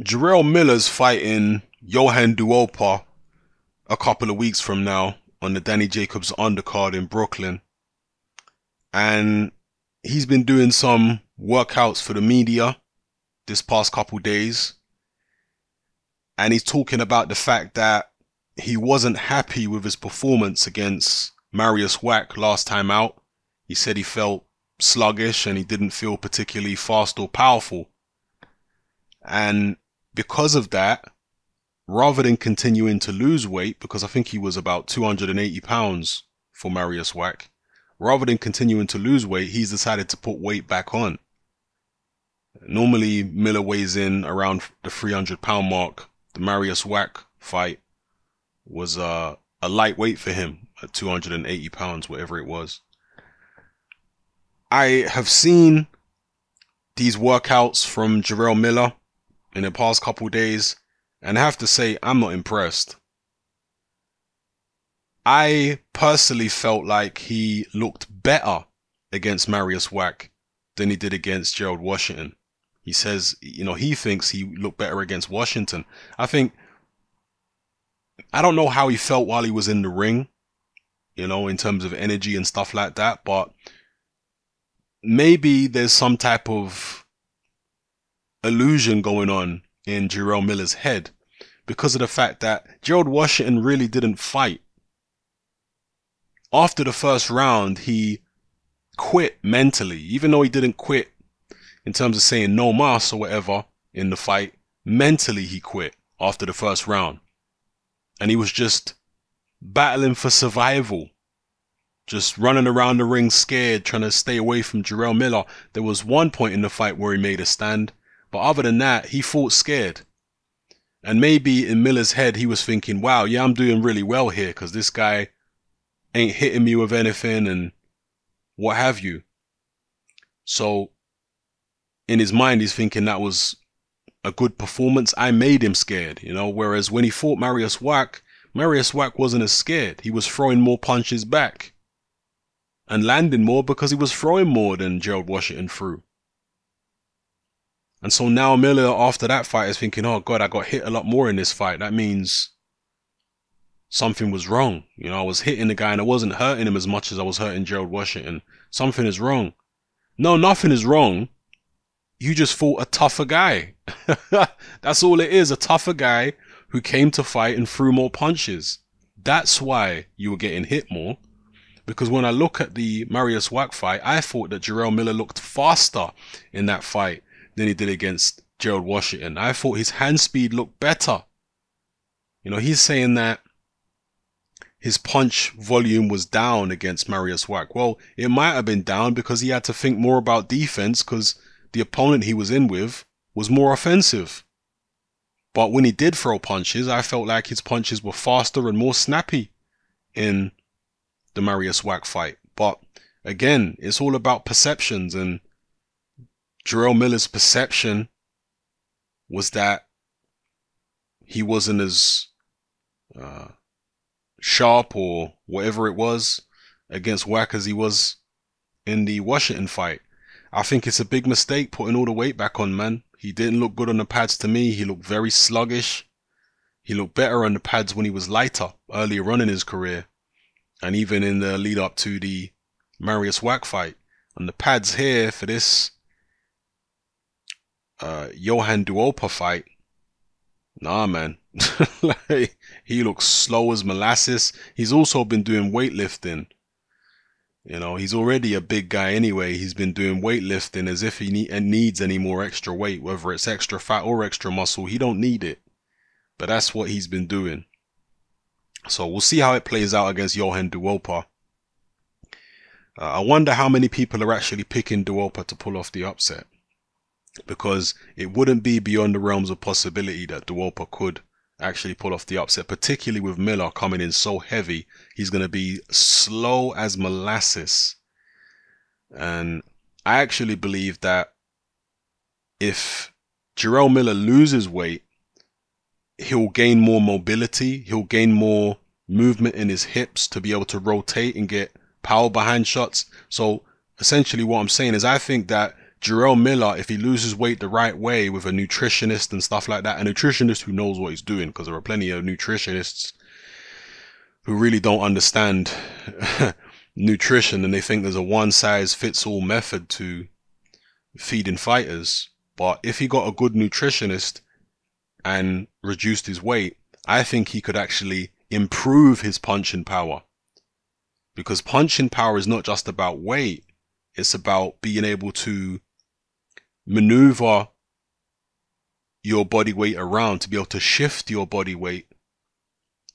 Jarrell Miller's fighting Johann Duhaupas a couple of weeks from now on the Danny Jacobs undercard in Brooklyn. And he's been doing some workouts for the media this past couple days. And he's talking about the fact that he wasn't happy with his performance against Marius Wack last time out. He said he felt sluggish and he didn't feel particularly fast or powerful. And because of that, rather than continuing to lose weight, because I think he was about 280 pounds for Marius Wack, rather than continuing to lose weight, he's decided to put weight back on. Normally, Miller weighs in around the 300-pound mark. The Marius Wack fight was a lightweight for him at 280 pounds, whatever it was. I have seen these workouts from Jarrell Miller in the past couple days, and I have to say, I'm not impressed. I personally felt like he looked better against Marius Wack than he did against Gerald Washington. He says, he thinks he looked better against Washington. I don't know how he felt while he was in the ring, in terms of energy and stuff like that, but maybe there's some type of illusion going on in Jarrell Miller's head because of the fact that Gerald Washington really didn't fight. After the first round, he quit mentally, even though he didn't quit in terms of saying no mas or whatever in the fight. Mentally, he quit after the first round. And he was just battling for survival. Just running around the ring scared, trying to stay away from Jarrell Miller. There was one point in the fight where he made a stand. But other than that, he fought scared. And maybe in Miller's head, he was thinking, wow, yeah, I'm doing really well here because this guy ain't hitting me with anything and what have you. So in his mind, he's thinking that was a good performance. I made him scared, whereas when he fought Marius Wack wasn't as scared. He was throwing more punches back and landing more because he was throwing more than Gerald Washington threw. And so now Miller, after that fight, is thinking, oh God, I got hit a lot more in this fight. That means something was wrong. I was hitting the guy and I wasn't hurting him as much as I was hurting Gerald Washington. Something is wrong. No, nothing is wrong. You just fought a tougher guy. That's all it is, a tougher guy who came to fight and threw more punches. That's why you were getting hit more. Because when I look at the Marius Wack fight, I thought that Jarrell Miller looked faster in that fight than he did against Gerald Washington. I thought his hand speed looked better. He's saying that his punch volume was down against Marius Wack. Well, it might have been down because he had to think more about defense because the opponent he was in with was more offensive. But when he did throw punches, I felt like his punches were faster and more snappy in the Marius Wack fight. But again, it's all about perceptions, and Jarrell Miller's perception was that he wasn't as sharp or whatever it was against Wack as he was in the Washington fight. I think it's a big mistake putting all the weight back on, man. He didn't look good on the pads to me. He looked very sluggish. He looked better on the pads when he was lighter earlier on in his career. And even in the lead up to the Marius Wack fight. On the pads here for this Johann Duhaupas fight, nah, man. Like, he looks slow as molasses. He's also been doing weightlifting. He's already a big guy anyway. He's been doing weightlifting as if he needs any more extra weight, whether it's extra fat or extra muscle. He don't need it. But that's what he's been doing. So we'll see how it plays out against Johann Duhaupas. I wonder how many people are actually picking Duhaupas to pull off the upset. Because it wouldn't be beyond the realms of possibility that Duhaupas could actually pull off the upset, particularly with Miller coming in so heavy. He's going to be slow as molasses. And I actually believe that if Jarrell Miller loses weight, he'll gain more mobility. He'll gain more movement in his hips to be able to rotate and get power behind shots. So essentially what I'm saying is I think that Jarrell Miller, if he loses weight the right way with a nutritionist and stuff like that, a nutritionist who knows what he's doing, because there are plenty of nutritionists who really don't understand nutrition and they think there's a one-size-fits-all method to feeding fighters. But if he got a good nutritionist and reduced his weight, I think he could actually improve his punching power. Because punching power is not just about weight, it's about being able to maneuver your body weight around, to be able to shift your body weight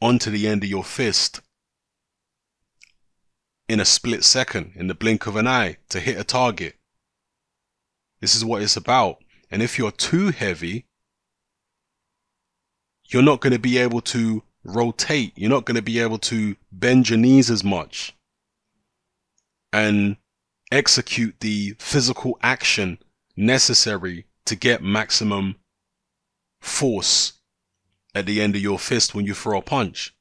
onto the end of your fist in a split second, in the blink of an eye, to hit a target. This is what it's about. And if you're too heavy, you're not going to be able to rotate. You're not going to be able to bend your knees as much and execute the physical action necessary to get maximum force at the end of your fist when you throw a punch.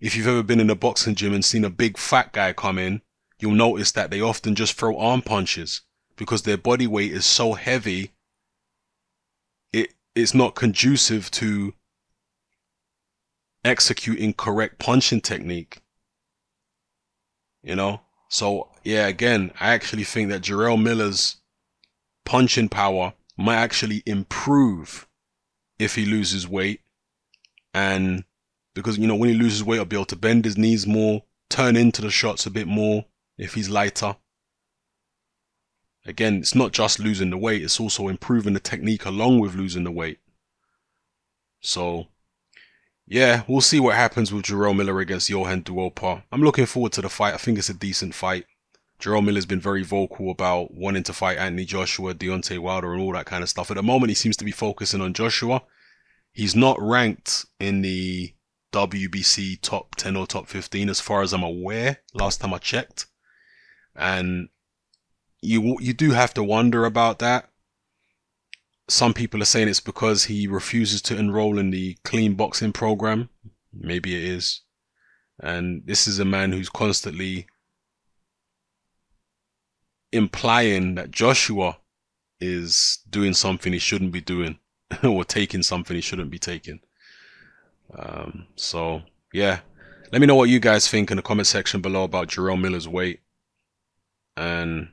If you've ever been in a boxing gym and seen a big fat guy come in, you'll notice that they often just throw arm punches because their body weight is so heavy, it's not conducive to executing correct punching technique. You know? So, yeah, again, I actually think that Jarrell Miller's punching power might actually improve if he loses weight. And because, you know, when he loses weight, he'll be able to bend his knees more, turn into the shots a bit more if he's lighter. Again, it's not just losing the weight, it's also improving the technique along with losing the weight. So, yeah, we'll see what happens with Jarrell Miller against Johann Duhaupas. I'm looking forward to the fight. I think it's a decent fight. Jarrell Miller's been very vocal about wanting to fight Anthony Joshua, Deontay Wilder, and all that kind of stuff. At the moment, he seems to be focusing on Joshua. He's not ranked in the WBC top 10 or top 15 as far as I'm aware, last time I checked. And you do have to wonder about that. Some people are saying it's because he refuses to enroll in the clean boxing program. Maybe it is. And this is a man who's constantly implying that Joshua is doing something he shouldn't be doing or taking something he shouldn't be taking. So, yeah. Let me know what you guys think in the comment section below about Jarrell Miller's weight and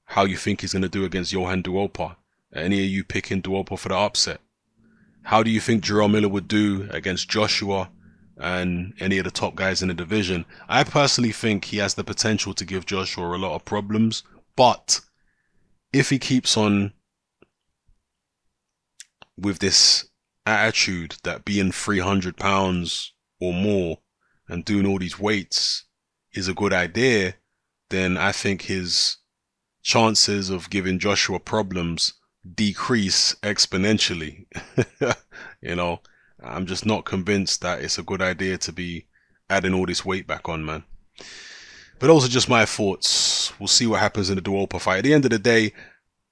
how you think he's going to do against Johann Duhaupas. Any of you picking Duhaupas for the upset? How do you think Jarrell Miller would do against Joshua and any of the top guys in the division? I personally think he has the potential to give Joshua a lot of problems, but if he keeps on with this attitude that being 300 pounds or more and doing all these weights is a good idea, then I think his chances of giving Joshua problems decrease exponentially. You know, I'm just not convinced that it's a good idea to be adding all this weight back on, man. But those are just my thoughts. We'll see what happens in the Duhaupas fight. At the end of the day,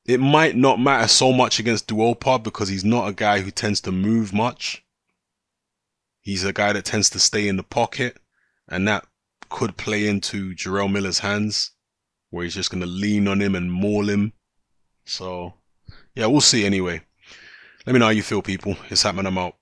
it might not matter so much against Duhaupas because he's not a guy who tends to move much. He's a guy that tends to stay in the pocket, and that could play into Jarrell Miller's hands, where he's just going to lean on him and maul him. So, yeah, we'll see anyway. Let me know how you feel, people. It's happening. I'm out.